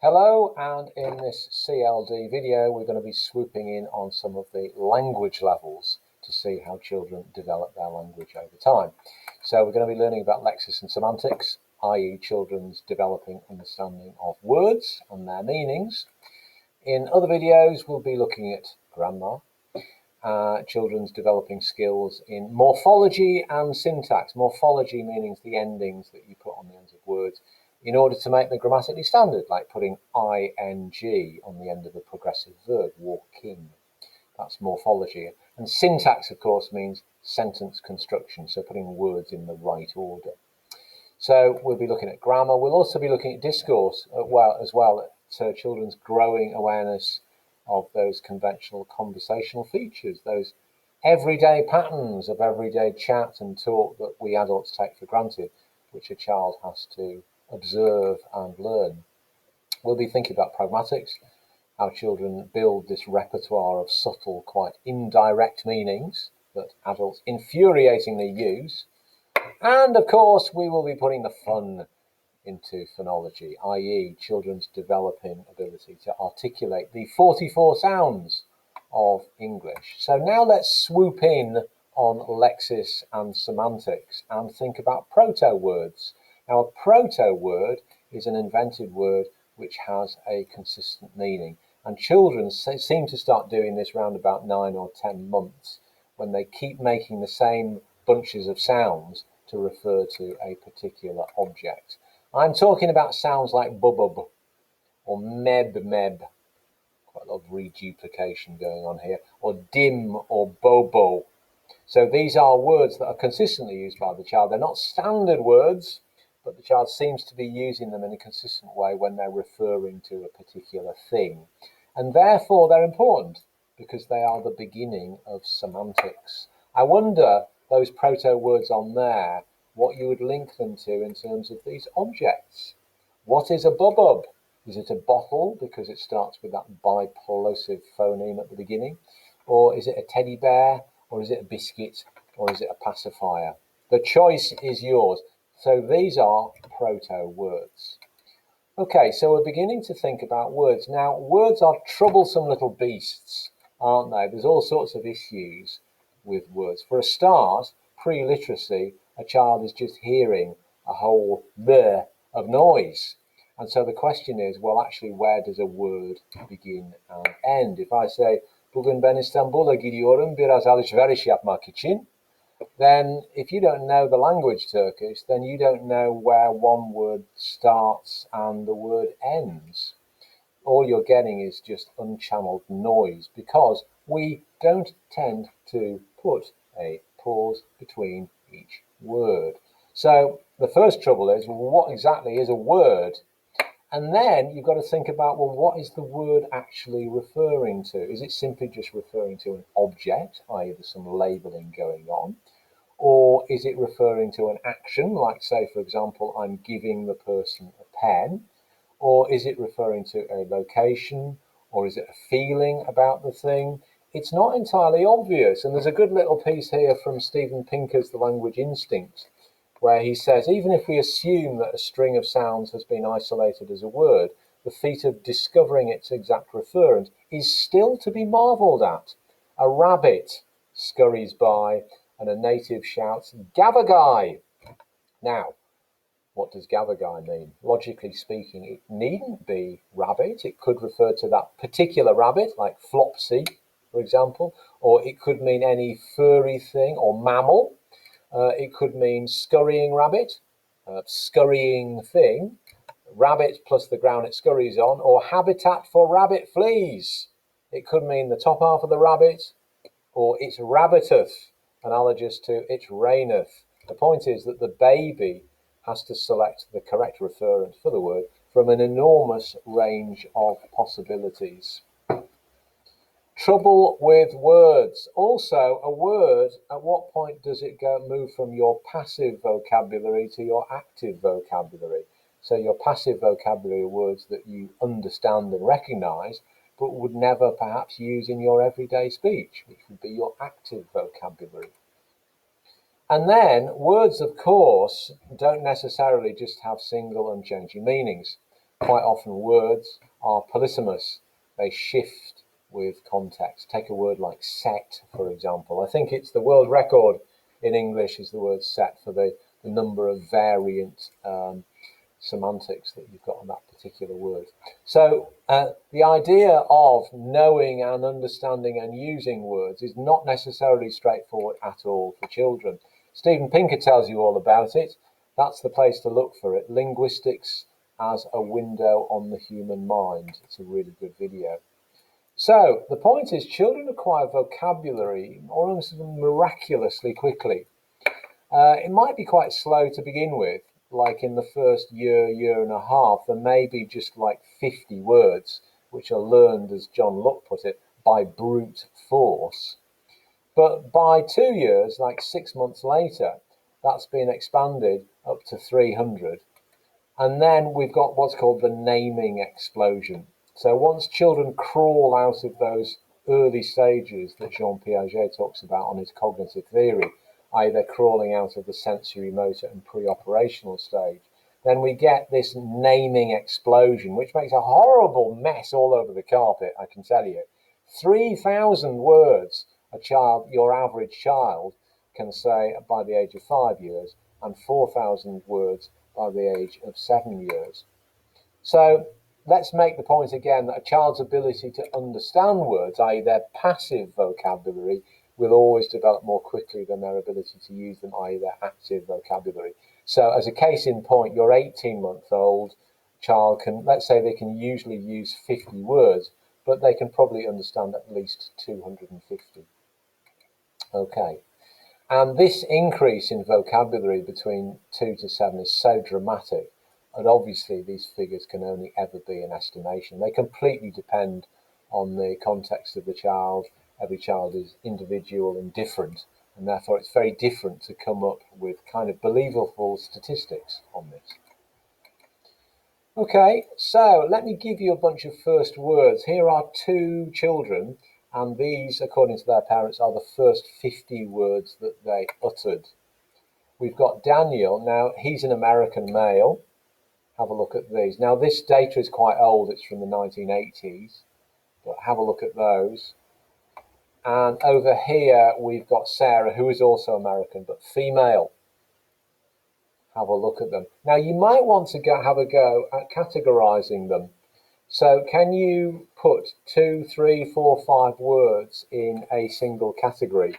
Hello, and in this CLD video we're going to be swooping in on some of the language levels to see how children develop their language over time. So we're going to be learning about Lexis and semantics, i.e. children's developing understanding of words and their meanings. In other videos we'll be looking at grammar, children's developing skills in morphology and syntax. Morphology meaning the endings that you put on the ends of words in order to make them grammatically standard, like putting ing on the end of a progressive verb, walking. That's morphology. And syntax, of course, means sentence construction, so putting words in the right order. So we'll be looking at grammar. We'll also be looking at discourse as well, so children's growing awareness of those conventional conversational features, those everyday patterns of everyday chat and talk that we adults take for granted, which a child has to observe and learn. We'll be thinking about pragmatics, how children build this repertoire of subtle, quite indirect meanings that adults infuriatingly use. And of course, we will be putting the fun into phonology, i.e. children's developing ability to articulate the 44 sounds of English. So now let's swoop in on Lexis and semantics and think about proto words. Now, a proto word is an invented word which has a consistent meaning. And children seem to start doing this around about 9 or 10 months when they keep making the same bunches of sounds to refer to a particular object. I'm talking about sounds like bubub or meb. Quite a lot of reduplication going on here. Or dim or bobo. So these are words that are consistently used by the child. They're not standard words, but the child seems to be using them in a consistent way when they're referring to a particular thing. And therefore they're important because they are the beginning of semantics. I wonder, those proto words on there, what you would link them to in terms of these objects. What is a bubub? Is it a bottle because it starts with that biplosive phoneme at the beginning? Or is it a teddy bear? Or is it a biscuit? Or is it a pacifier? The choice is yours. So these are proto words. Okay, so we're beginning to think about words. Now, words are troublesome little beasts, aren't they? There's all sorts of issues with words. For a start, pre-literacy, a child is just hearing a whole blur of noise. And so the question is, well, actually, where does a word begin and end? If I say, "Bugün ben İstanbul'a gidiyorum, biraz alışveriş yapmak için," then if you don't know the language Turkish, then you don't know where one word starts and the word ends. All you're getting is just unchanneled noise because we don't tend to put a pause between each word. So the first trouble is, well, what exactly is a word? And then you've got to think about, well, what is the word actually referring to? Is it simply just referring to an object, i.e. there's some labeling going on? Or is it referring to an action, like say, for example, I'm giving the person a pen? Or is it referring to a location? Or is it a feeling about the thing? It's not entirely obvious. And there's a good little piece here from Steven Pinker's The Language Instinct, where he says, even if we assume that a string of sounds has been isolated as a word, the feat of discovering its exact referent is still to be marvelled at. A rabbit scurries by, and a native shouts, "Gavagai!" Now, what does Gavagai mean? Logically speaking, it needn't be rabbit. It could refer to that particular rabbit, like Flopsy, for example, or it could mean any furry thing or mammal. It could mean scurrying rabbit, scurrying thing, rabbit plus the ground it scurries on, or habitat for rabbit fleas. It could mean the top half of the rabbit, or its rabbiteth, analogous to its reigneth. The point is that the baby has to select the correct referent for the word from an enormous range of possibilities. Trouble with words. Also, a word, at what point does it move from your passive vocabulary to your active vocabulary? So your passive vocabulary are words that you understand and recognize, but would never perhaps use in your everyday speech, which would be your active vocabulary. And then words, of course, don't necessarily just have single and changing meanings. quite often words are polysemous. They shift with context. Take a word like set, for example. I think it's the world record in English is the word set for the number of variant semantics that you've got on that particular word. So the idea of knowing and understanding and using words is not necessarily straightforward at all for children. Steven Pinker tells you all about it. That's the place to look for it. Linguistics as a window on the human mind. It's a really good video. So the point is, children acquire vocabulary almost miraculously quickly. It might be quite slow to begin with, like in the first year, year and a half, there may be just like 50 words, which are learned, as John Locke put it, by brute force. But by 2 years, like 6 months later, that's been expanded up to 300. And then we've got what's called the naming explosion. So once children crawl out of those early stages that Jean Piaget talks about on his cognitive theory, i.e. they're crawling out of the sensory motor and pre-operational stage, then we get this naming explosion, which makes a horrible mess all over the carpet, I can tell you. 3,000 words your average child can say by the age of 5 years, and 4,000 words by the age of 7 years. So let's make the point again that a child's ability to understand words, i.e. their passive vocabulary, will always develop more quickly than their ability to use them, i.e. their active vocabulary. So as a case in point, your 18-month-old child can, let's say they can usually use 50 words, but they can probably understand at least 250. Okay. And this increase in vocabulary between 2 to 7 is so dramatic, and obviously these figures can only ever be an estimation. They completely depend on the context of the child. Every child is individual and different, and therefore it's very different to come up with kind of believable statistics on this. Okay, so let me give you a bunch of first words. Here are 2 children, and these, according to their parents, are the first 50 words that they uttered. We've got Daniel. Now, he's an American male. Have a look at these. Now, this data is quite old. It's from the 1980s, but have a look at those. And over here, we've got Sarah, who is also American, but female. Have a look at them. Now, you might want to have a go at categorizing them. So can you put 2, 3, 4, 5 words in a single category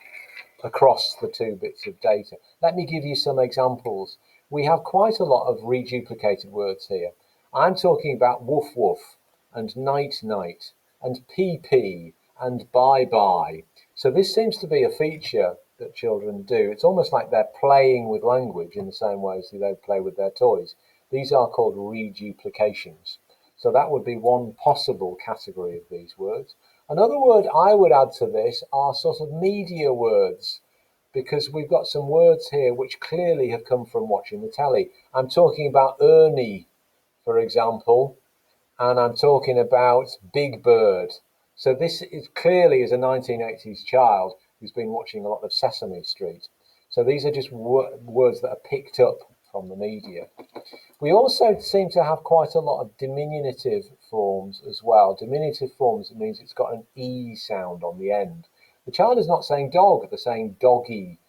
across the 2 bits of data? Let me give you some examples. We have quite a lot of reduplicated words here. I'm talking about woof woof and night night and pee and bye bye. So this seems to be a feature that children do. It's almost like they're playing with language in the same way as they play with their toys. These are called reduplications. So that would be one possible category of these words. Another word I would add to this are sort of media words, because we've got some words here which clearly have come from watching the telly. I'm talking about Ernie, for example, and I'm talking about Big Bird. So this is clearly is a 1980s child who's been watching a lot of Sesame Street. So these are just words that are picked up from the media. We also seem to have quite a lot of diminutive forms as well. Diminutive forms means it's got an E sound on the end. The child is not saying dog, they're saying doggy.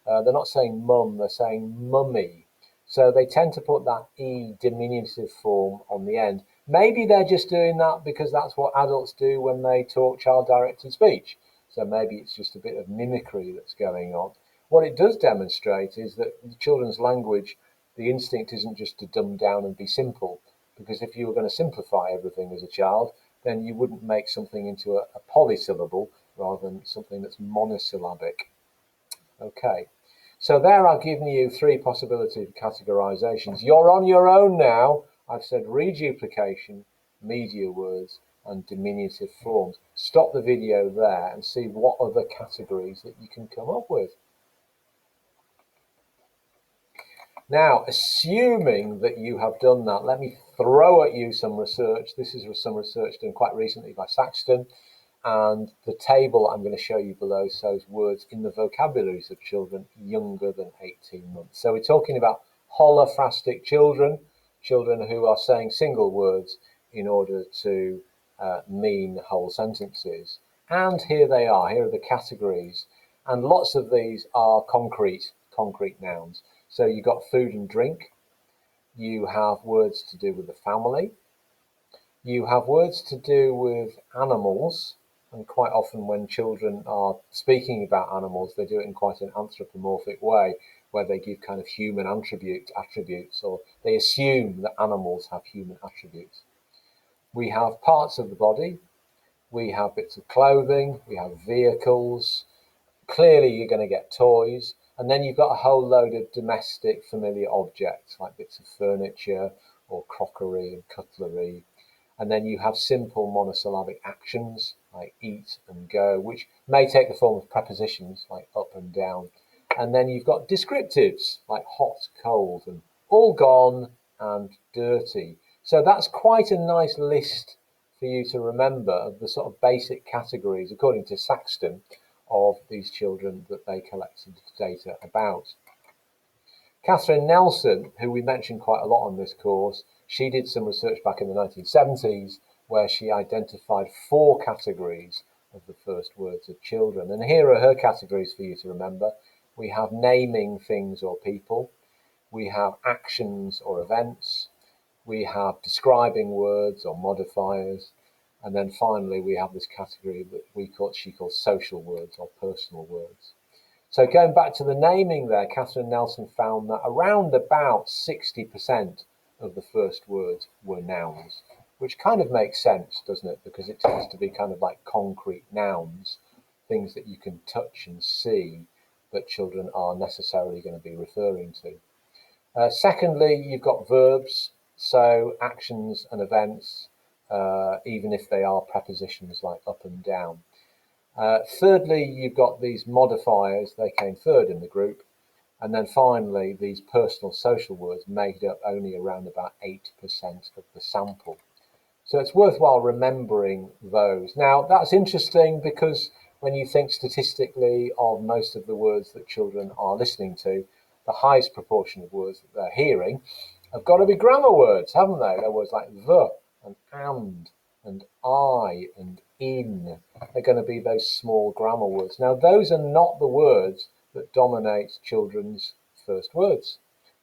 They're not saying mum, they're saying mummy. So they tend to put that E diminutive form on the end. Maybe they're just doing that because that's what adults do when they talk child-directed speech. So maybe it's just a bit of mimicry that's going on. What it does demonstrate is that the children's language, the instinct isn't just to dumb down and be simple. Because if you were going to simplify everything as a child, then you wouldn't make something into a polysyllable rather than something that's monosyllabic. Okay. So there I've given you 3 possibility of categorizations. You're on your own now. I've said reduplication, media words, and diminutive forms. Stop the video there and see what other categories that you can come up with. Now, assuming that you have done that, let me throw at you some research. This is some research done quite recently by Saxton. And the table I'm going to show you below shows words in the vocabularies of children younger than 18 months. So we're talking about holophrastic children, children who are saying single words in order to mean whole sentences. And here they are, here are the categories. And lots of these are concrete nouns. So you've got food and drink, you have words to do with the family, you have words to do with animals, and quite often when children are speaking about animals, they do it in quite an anthropomorphic way, where they give kind of human attributes, or they assume that animals have human attributes. We have parts of the body, we have bits of clothing, we have vehicles. Clearly you're going to get toys, and then you've got a whole load of domestic familiar objects like bits of furniture or crockery and cutlery. And then you have simple monosyllabic actions like eat and go, which may take the form of prepositions like up and down. And then you've got descriptives like hot, cold, and all gone and dirty. So that's quite a nice list for you to remember of the sort of basic categories, according to Saxton, of these children that they collected data about. Catherine Nelson, who we mentioned quite a lot on this course, she did some research back in the 1970s where she identified 4 categories of the first words of children. And here are her categories for you to remember. We have naming things or people. We have actions or events. We have describing words or modifiers. And then finally, we have this category that she calls social words or personal words. So going back to the naming there, Catherine Nelson found that around about 60% of the first words were nouns, which kind of makes sense, doesn't it? Because it tends to be kind of like concrete nouns, things that you can touch and see that children are necessarily going to be referring to. Secondly, you've got verbs, so actions and events, even if they are prepositions like up and down. Thirdly, you've got these modifiers, they came third in the group. And then finally, these personal social words made up only around about 8% of the sample. So it's worthwhile remembering those. Now, that's interesting because when you think statistically of most of the words that children are listening to, the highest proportion of words that they're hearing have got to be grammar words, haven't they? They're words like the and I and in. They're going to be those small grammar words. Now, those are not the words that dominate children's first words.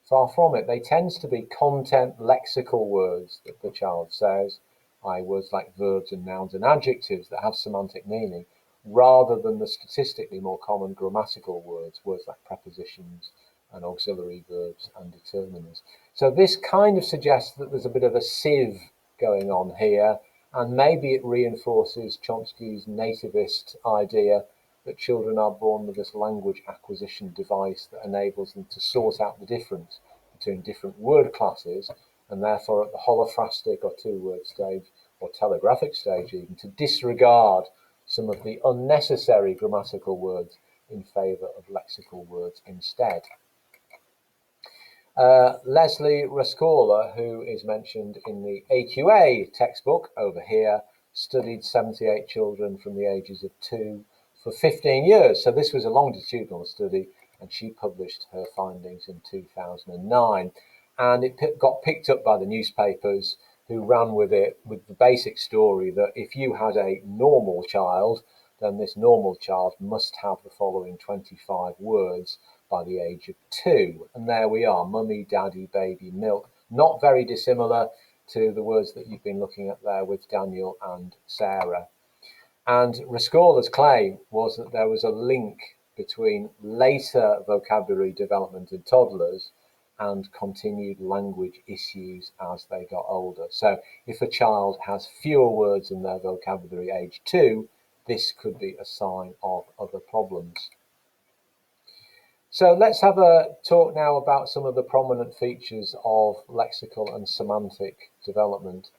Far from it. They tend to be content lexical words that the child says, words like verbs and nouns and adjectives that have semantic meaning, rather than the statistically more common grammatical words like prepositions and auxiliary verbs and determiners. So this kind of suggests that there's a bit of a sieve going on here, and maybe it reinforces Chomsky's nativist idea that children are born with this language acquisition device that enables them to sort out the difference between different word classes, and therefore at the holophrastic or 2-word stage, or telegraphic stage even, to disregard some of the unnecessary grammatical words in favour of lexical words instead. Leslie Rescorla, who is mentioned in the AQA textbook over here, studied 78 children from the ages of 2 for 15 years. So this was a longitudinal study, and she published her findings in 2009. And it got picked up by the newspapers, who ran with it with the basic story that if you had a normal child, then this normal child must have the following 25 words by the age of 2. And there we are, mummy, daddy, baby, milk. Not very dissimilar to the words that you've been looking at there with Daniel and Sarah. And Rescorla's claim was that there was a link between later vocabulary development in toddlers and continued language issues as they got older. So if a child has fewer words in their vocabulary age 2, this could be a sign of other problems. So let's have a talk now about some of the prominent features of lexical and semantic development.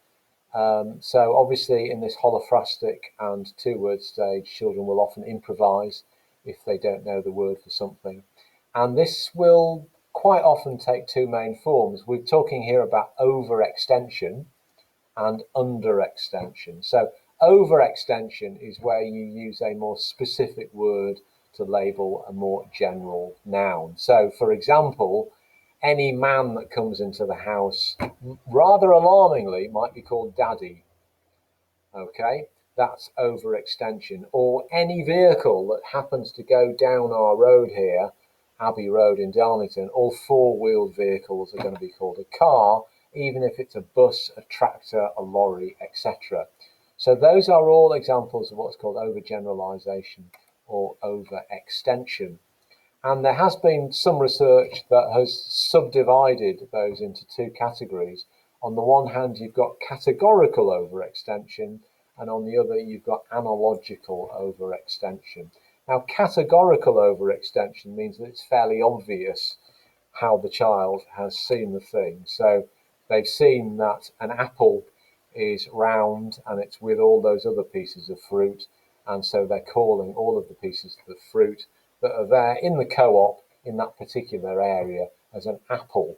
So obviously in this holophrastic and 2-word stage, children will often improvise if they don't know the word for something. And this will quite often take 2 main forms. We're talking here about overextension and underextension. So overextension is where you use a more specific word to label a more general noun. So for example, any man that comes into the house, rather alarmingly, might be called daddy. Okay, that's overextension. Or any vehicle that happens to go down our road here, Abbey Road in Darlington, all four-wheeled vehicles are going to be called a car, even if it's a bus, a tractor, a lorry, etc. So those are all examples of what's called overgeneralization or overextension. And there has been some research that has subdivided those into two categories. On the one hand, you've got categorical overextension, and on the other, you've got analogical overextension. Now, categorical overextension means that it's fairly obvious how the child has seen the thing. So they've seen that an apple is round and it's with all those other pieces of fruit, and so they're calling all of the pieces of the fruit that are there in the co-op in that particular area as an apple.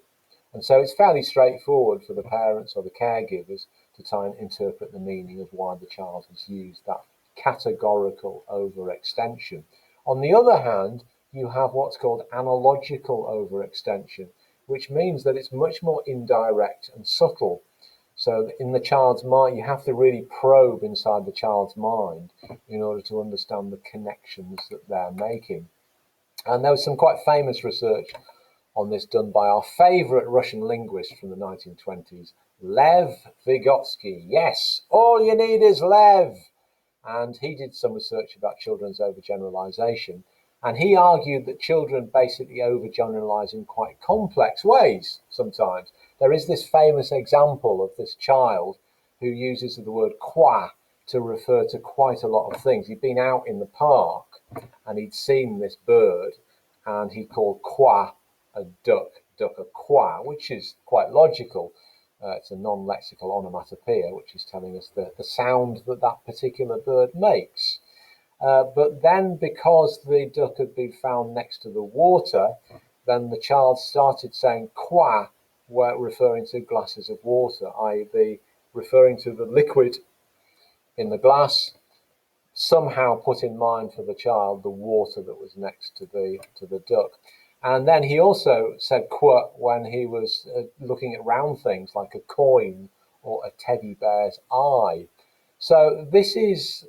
And so it's fairly straightforward for the parents or the caregivers to try and interpret the meaning of why the child has used that categorical overextension. On the other hand, you have what's called analogical overextension, which means that it's much more indirect and subtle. So in the child's mind, you have to really probe inside the child's mind in order to understand the connections that they're making. And there was some quite famous research on this done by our favorite Russian linguist from the 1920s, Lev Vygotsky. Yes, all you need is Lev. And he did some research about children's overgeneralization. And he argued that children basically overgeneralize in quite complex ways sometimes. There is this famous example of this child who uses the word qua to refer to quite a lot of things. He'd been out in the park and he'd seen this bird and he called qua a duck a qua, which is quite logical. It's a non-lexical onomatopoeia, which is telling us the sound that that particular bird makes. But then, because the duck had been found next to the water, then the child started saying qua, referring to glasses of water, i.e. referring to the liquid in the glass, somehow put in mind for the child the water that was next to the duck. And then he also said qua when he was looking at round things like a coin or a teddy bear's eye. So this is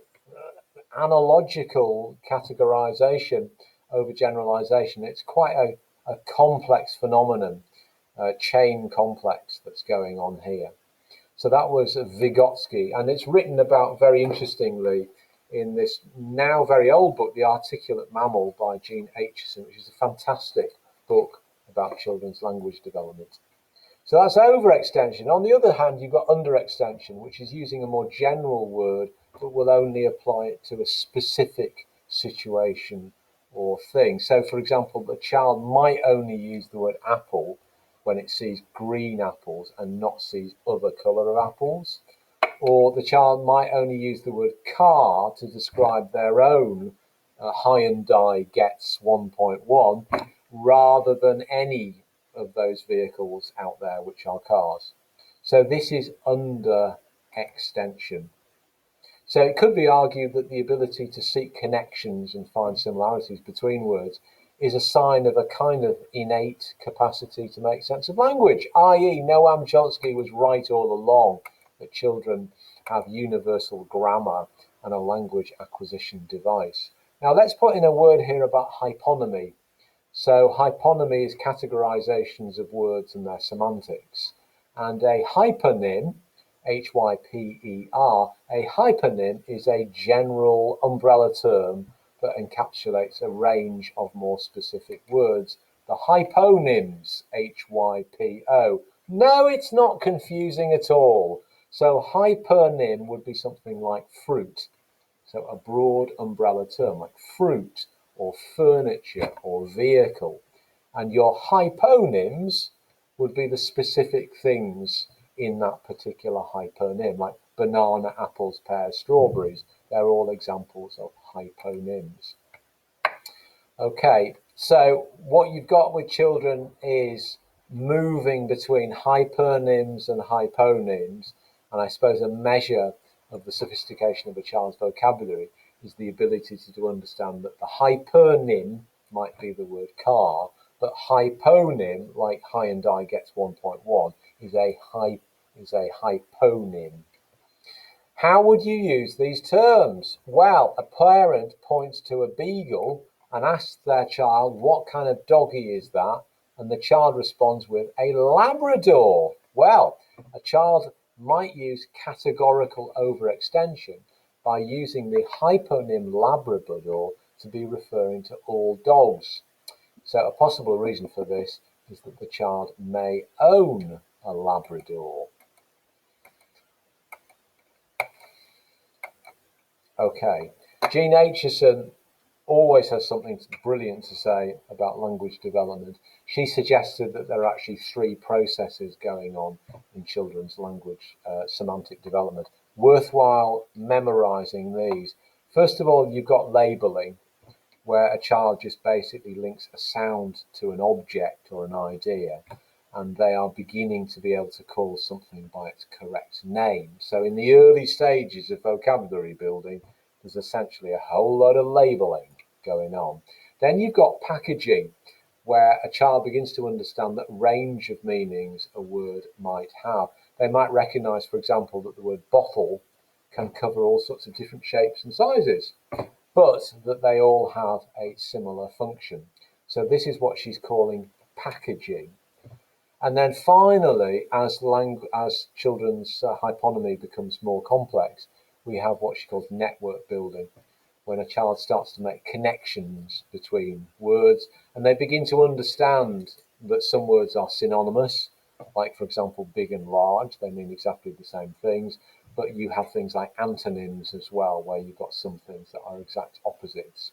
analogical categorization over generalization. It's quite a complex phenomenon, chain complex that's going on here. So that was Vygotsky, and it's written about very interestingly in this now very old book, The Articulate Mammal by Jean Aitchison, which is a fantastic book about children's language development. So that's overextension. On the other hand, you've got underextension, which is using a more general word, but will only apply it to a specific situation or thing. So, for example, the child might only use the word apple when it sees green apples and not sees other colour of apples. Or the child might only use the word car to describe their own Hyundai Getz 1.1 rather than any of those vehicles out there which are cars. So this is under extension. So it could be argued that the ability to seek connections and find similarities between words is a sign of a kind of innate capacity to make sense of language, i.e. Noam Chomsky was right all along that children have universal grammar and a language acquisition device. Now let's put in a word here about hyponymy. So hyponymy is categorizations of words and their semantics. And a hypernym, Hyper, a hypernym is a general umbrella term that encapsulates a range of more specific words. The hyponyms, Hypo. No, it's not confusing at all. So hypernym would be something like fruit. So a broad umbrella term like fruit or furniture or vehicle. And your hyponyms would be the specific things in that particular hypernym, like banana, apples, pears, strawberries. They're all examples of hyponyms. Okay, so what you've got with children is moving between hypernyms and hyponyms, and I suppose a measure of the sophistication of a child's vocabulary is the ability to understand that the hypernym might be the word car, but hyponym, like hi and I gets 1.1, is a hyponym. How would you use these terms? Well, a parent points to a beagle and asks their child, what kind of doggy is that? And the child responds with a Labrador. Well, a child might use categorical overextension by using the hyponym Labrador to be referring to all dogs. So a possible reason for this is that the child may own a Labrador. Okay, Jean Aitchison always has something brilliant to say about language development. She suggested that there are actually three processes going on in children's language semantic development. Worthwhile memorizing these. First of all, you've got labeling, where a child just basically links a sound to an object or an idea, and they are beginning to be able to call something by its correct name. So in the early stages of vocabulary building, there's essentially a whole lot of labeling going on. Then you've got packaging, where a child begins to understand that range of meanings a word might have. They might recognize, for example, that the word bottle can cover all sorts of different shapes and sizes, but that they all have a similar function. So this is what she's calling packaging. And then finally, as children's hyponymy becomes more complex, we have what she calls network building, when a child starts to make connections between words, and they begin to understand that some words are synonymous, like, for example, big and large. They mean exactly the same things, but you have things like antonyms as well, where you've got some things that are exact opposites.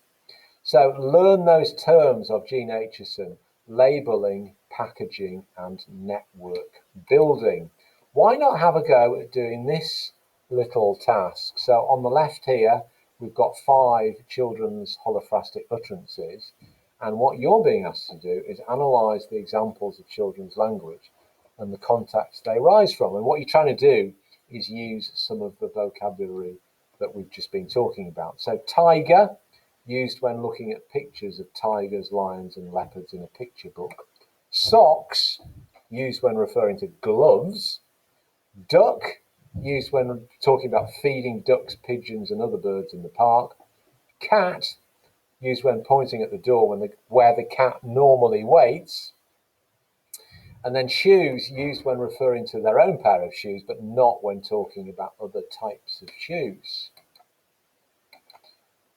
So learn those terms of Jean Aitchison: labeling, packaging, and network building. Why not have a go at doing this little task? So on the left here, we've got 5 children's holophrastic utterances, and what you're being asked to do is analyze the examples of children's language and the context they arise from. And what you're trying to do is use some of the vocabulary that we've just been talking about. So tiger, used when looking at pictures of tigers, lions, and leopards in a picture book. Socks, used when referring to gloves. Duck, used when talking about feeding ducks, pigeons, and other birds in the park. Cat, used when pointing at the door where the cat normally waits. And then shoes, used when referring to their own pair of shoes, but not when talking about other types of shoes.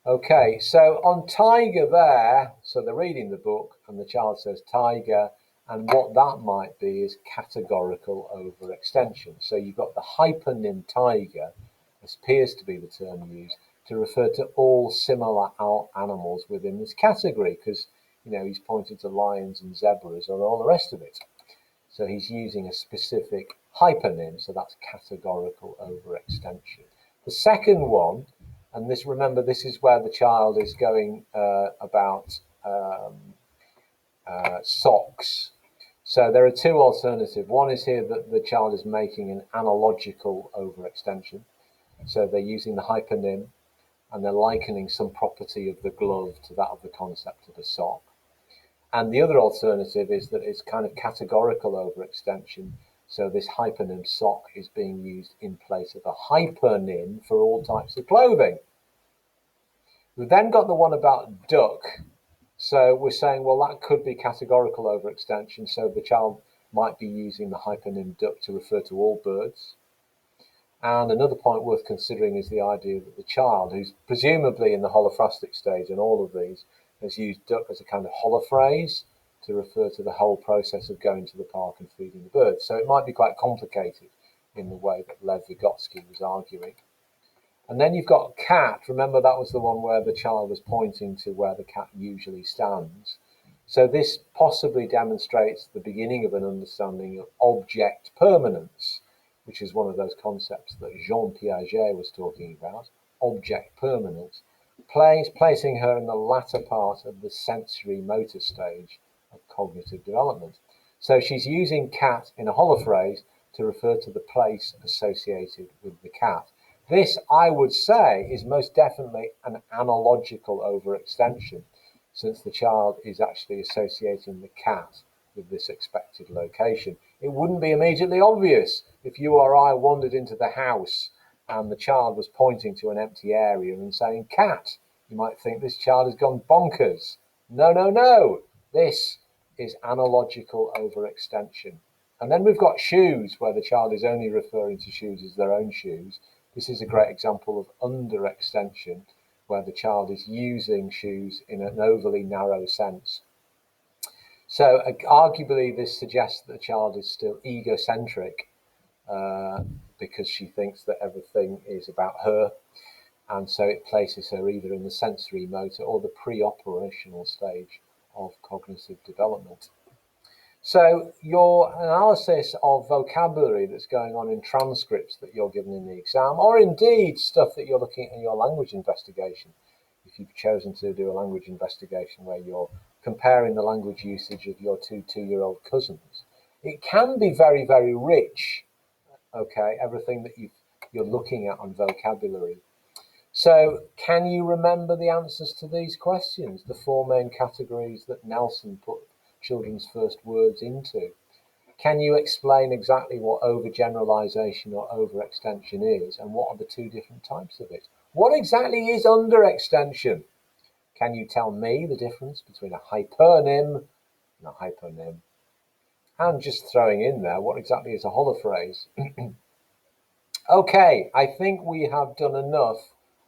Okay, so on tiger there, so they're reading the book and the child says tiger, and what that might be is categorical overextension. So you've got the hyponym tiger, this appears to be the term used, to refer to all similar animals within this category, because, you know, he's pointing to lions and zebras and all the rest of it. So he's using a specific hyponym, so that's categorical overextension. The second one, and this, remember, this is where the child is going about socks. So there are 2 alternatives. One is here that the child is making an analogical overextension. So they're using the hyponym and they're likening some property of the glove to that of the concept of a sock. And the other alternative is that it's kind of categorical overextension. So this hyponym sock is being used in place of a hypernym for all types of clothing. We've then got the one about duck. So we're saying, well, that could be categorical overextension. So the child might be using the hyponym duck to refer to all birds. And another point worth considering is the idea that the child, who's presumably in the holophrastic stage in all of these, has used duck as a kind of holophrase to refer to the whole process of going to the park and feeding the birds. So it might be quite complicated in the way that Lev Vygotsky was arguing. And then you've got cat. Remember, that was the one where the child was pointing to where the cat usually stands. So this possibly demonstrates the beginning of an understanding of object permanence, which is one of those concepts that Jean Piaget was talking about, object permanence, placing her in the latter part of the sensory motor stage of cognitive development. So she's using cat in a holophrase to refer to the place associated with the cat. This, I would say, is most definitely an analogical overextension. since the child is actually associating the cat with this expected location. It wouldn't be immediately obvious if you or I wandered into the house and the child was pointing to an empty area and saying cat. You might think this child has gone bonkers. No, no, no. This is analogical overextension. And then we've got shoes, where the child is only referring to shoes as their own shoes. This is a great example of underextension, where the child is using shoes in an overly narrow sense. So arguably this suggests that the child is still egocentric because she thinks that everything is about her, and so it places her either in the sensory motor or the pre-operational stage of cognitive development. So your analysis of vocabulary that's going on in transcripts that you're given in the exam, or indeed stuff that you're looking at in your language investigation, if you've chosen to do a language investigation where you're comparing the language usage of your two-year-old cousins, it can be very, very rich, okay, everything that you're looking at on vocabulary. So can you remember the answers to these questions, the four main categories that Nelson put children's first words into? Can you explain exactly what overgeneralization or overextension is, and what are the two different types of it? What exactly is underextension? Can you tell me the difference between a hypernym and a hyponym? And just throwing in there, what exactly is a holophrase? Okay, I think we have done enough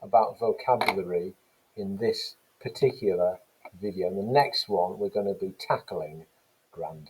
about vocabulary in this particular video. In the next one, we're going to be tackling grammar.